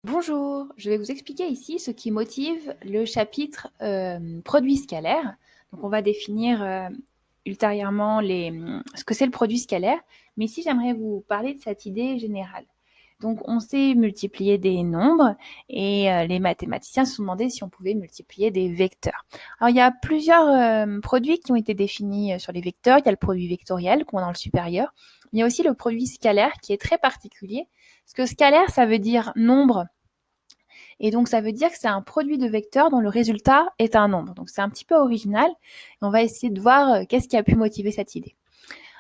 Bonjour, je vais vous expliquer ici ce qui motive le chapitre produit scalaire. Donc on va définir ultérieurement ce que c'est le produit scalaire, mais ici j'aimerais vous parler de cette idée générale. Donc on sait multiplier des nombres et les mathématiciens se sont demandé si on pouvait multiplier des vecteurs. Alors il y a plusieurs produits qui ont été définis sur les vecteurs. Il y a le produit vectoriel qu'on a dans le supérieur. Il y a aussi le produit scalaire qui est très particulier. Parce que scalaire, ça veut dire nombre. Et donc, ça veut dire que c'est un produit de vecteurs dont le résultat est un nombre. Donc, c'est un petit peu original. Et on va essayer de voir qu'est-ce qui a pu motiver cette idée.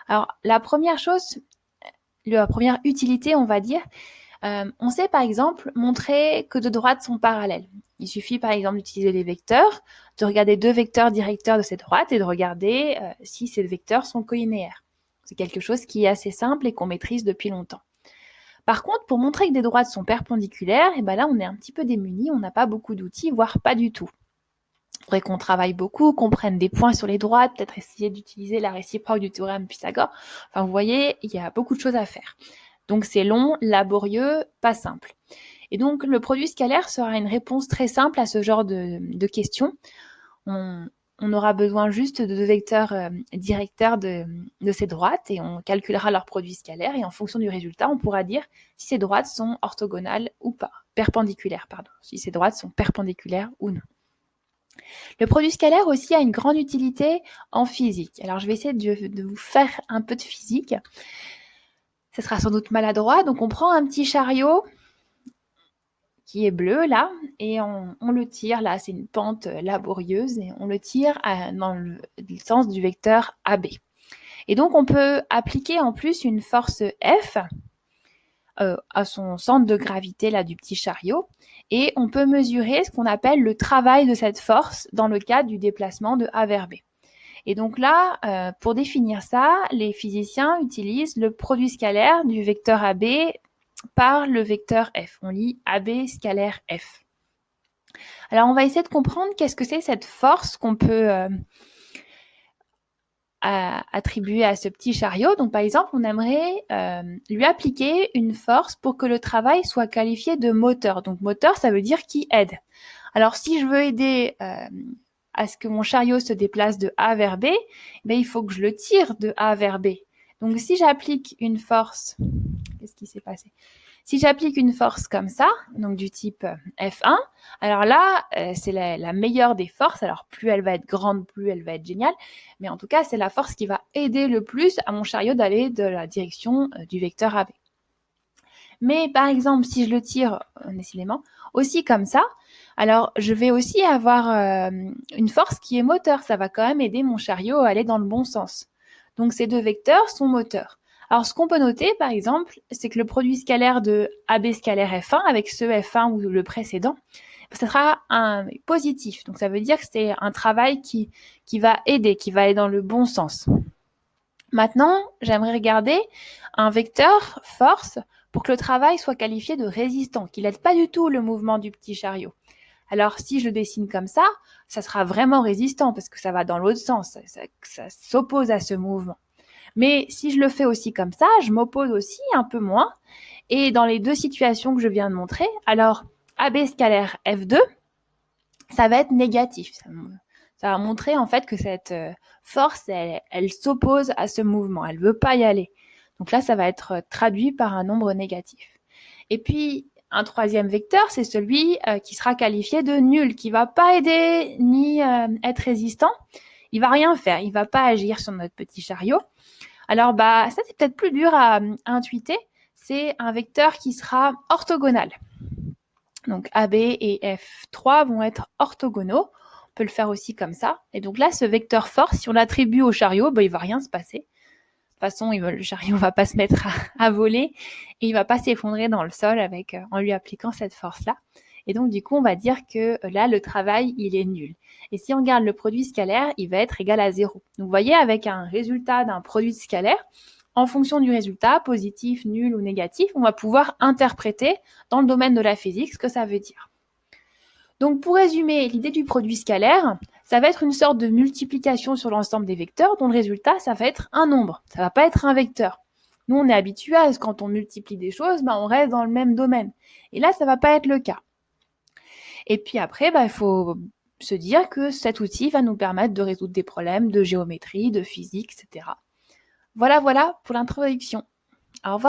Alors, la première chose, la première utilité, on va dire, on sait par exemple montrer que deux droites sont parallèles. Il suffit par exemple d'utiliser des vecteurs, de regarder deux vecteurs directeurs de ces droites et de regarder si ces vecteurs sont collinéaires. C'est quelque chose qui est assez simple et qu'on maîtrise depuis longtemps. Par contre, pour montrer que des droites sont perpendiculaires, et ben là, on est un petit peu démuni, on n'a pas beaucoup d'outils, voire pas du tout. Il faudrait qu'on travaille beaucoup, qu'on prenne des points sur les droites, peut-être essayer d'utiliser la réciproque du théorème Pythagore. Enfin, vous voyez, il y a beaucoup de choses à faire. Donc, c'est long, laborieux, pas simple. Et donc, le produit scalaire sera une réponse très simple à ce genre de questions. On aura besoin juste de deux vecteurs directeurs de ces droites et on calculera leur produit scalaire et en fonction du résultat, on pourra dire si ces droites sont orthogonales ou pas, perpendiculaires, pardon, si ces droites sont perpendiculaires ou non. Le produit scalaire aussi a une grande utilité en physique. Alors, je vais essayer de vous faire un peu de physique. Ce sera sans doute maladroit. Donc, on prend un petit chariot qui est bleu là, et on le tire, là c'est une pente laborieuse, et on le tire dans le sens du vecteur AB. Et donc on peut appliquer en plus une force F à son centre de gravité là du petit chariot, et on peut mesurer ce qu'on appelle le travail de cette force dans le cadre du déplacement de A vers B. Et donc là, pour définir ça, les physiciens utilisent le produit scalaire du vecteur AB par le vecteur F. On lit AB scalaire F. Alors, on va essayer de comprendre qu'est-ce que c'est cette force qu'on peut attribuer à ce petit chariot. Donc, par exemple, on aimerait lui appliquer une force pour que le travail soit qualifié de moteur. Donc, moteur, ça veut dire qui aide. Alors, si je veux aider à ce que mon chariot se déplace de A vers B, il faut que je le tire de A vers B. Donc, si j'applique une force, qu'est-ce qui s'est passé ? Si j'applique une force comme ça, donc du type F1, alors là, c'est la meilleure des forces. Alors, plus elle va être grande, plus elle va être géniale. Mais en tout cas, c'est la force qui va aider le plus à mon chariot d'aller de la direction du vecteur AB. Mais par exemple, si je le tire, décidément, aussi comme ça, alors je vais aussi avoir une force qui est moteur. Ça va quand même aider mon chariot à aller dans le bon sens. Donc, ces deux vecteurs sont moteurs. Alors, ce qu'on peut noter, par exemple, c'est que le produit scalaire de AB scalaire F1 avec ce F1 ou le précédent, ça sera un positif. Donc, ça veut dire que c'est un travail qui va aider, qui va aller dans le bon sens. Maintenant, j'aimerais regarder un vecteur force pour que le travail soit qualifié de résistant, qu'il n'aide pas du tout le mouvement du petit chariot. Alors, si je le dessine comme ça sera vraiment résistant parce que ça va dans l'autre sens, ça s'oppose à ce mouvement. Mais si je le fais aussi comme ça, je m'oppose aussi un peu moins. Et dans les deux situations que je viens de montrer, alors AB scalaire F2, ça va être négatif. Ça va montrer en fait que cette force, elle s'oppose à ce mouvement. Elle ne veut pas y aller. Donc là, ça va être traduit par un nombre négatif. Et puis, un troisième vecteur, c'est celui qui sera qualifié de nul, qui ne va pas aider ni être résistant. Il ne va rien faire. Il ne va pas agir sur notre petit chariot. Alors, ça, c'est peut-être plus dur à intuiter. C'est un vecteur qui sera orthogonal. Donc, AB et F3 vont être orthogonaux. On peut le faire aussi comme ça. Et donc là, ce vecteur force, si on l'attribue au chariot, il ne va rien se passer. De toute façon, le chariot ne va pas se mettre à voler et il ne va pas s'effondrer dans le sol en lui appliquant cette force-là. Et donc, du coup, on va dire que là, le travail, il est nul. Et si on regarde le produit scalaire, il va être égal à 0. Donc, vous voyez, avec un résultat d'un produit scalaire, en fonction du résultat, positif, nul ou négatif, on va pouvoir interpréter dans le domaine de la physique ce que ça veut dire. Donc, pour résumer, l'idée du produit scalaire, ça va être une sorte de multiplication sur l'ensemble des vecteurs dont le résultat, ça va être un nombre. Ça ne va pas être un vecteur. Nous, on est habitué à ce que quand on multiplie des choses, on reste dans le même domaine. Et là, ça va pas être le cas. Et puis après, il faut se dire que cet outil va nous permettre de résoudre des problèmes de géométrie, de physique, etc. Voilà pour l'introduction. Au revoir.